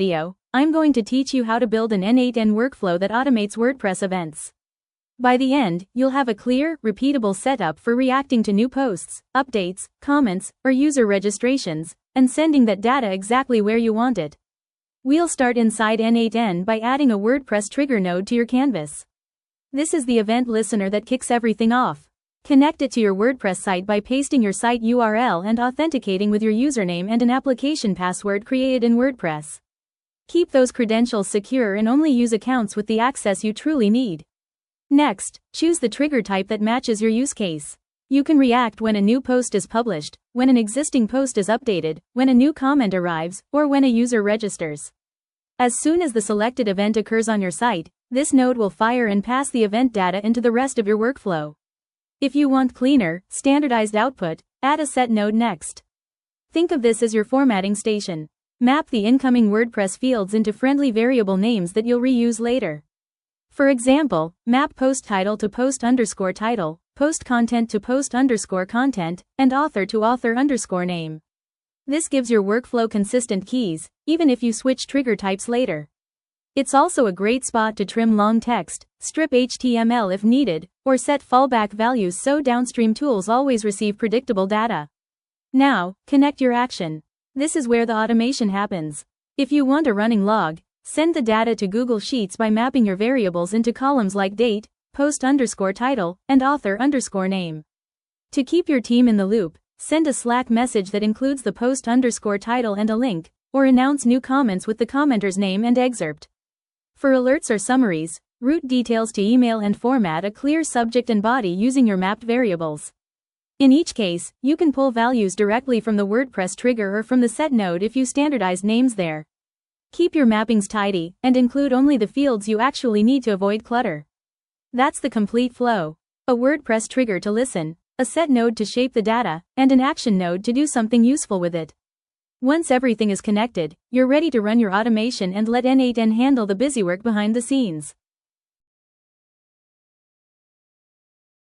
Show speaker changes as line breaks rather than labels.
video, I'm going to teach you how to build an n8n workflow that automates WordPress events. By the end, you'll have a clear, repeatable setup for reacting to new posts, updates, comments, or user registrations, and sending that data exactly where you want it. We'll start inside n8n by adding a WordPress trigger node to your canvas. This is the event listener that kicks everything off. Connect it to your WordPress site by pasting your site URL and authenticating with your username and an application password created in WordPress. Keep those credentials secure and only use accounts with the access you truly need. Next, choose the trigger type that matches your use case. You can react when a new post is published, when an existing post is updated, when a new comment arrives, or when a user registers. As soon as the selected event occurs on your site, this node will fire and pass the event data into the rest of your workflow. If you want cleaner, standardized output, add a set node next. Think of this as your formatting station. Map the incoming WordPress fields into friendly variable names that you'll reuse later. For example, map post title to post_title, post content to post_content, and author to author_name. This gives your workflow consistent keys, even if you switch trigger types later. It's also a great spot to trim long text, strip HTML if needed, or set fallback values so downstream tools always receive predictable data. Now, connect your action. This is where the automation happens. If you want a running log, send the data to Google Sheets by mapping your variables into columns like date, post_title, and author_name. To keep your team in the loop, send a Slack message that includes the post_title and a link, or announce new comments with the commenter's name and excerpt. For alerts or summaries, route details to email and format a clear subject and body using your mapped variables. In each case, you can pull values directly from the WordPress trigger or from the set node if you standardized names there. Keep your mappings tidy, and include only the fields you actually need to avoid clutter. That's the complete flow. A WordPress trigger to listen, a set node to shape the data, and an action node to do something useful with it. Once everything is connected, you're ready to run your automation and let n8n handle the busywork behind the scenes.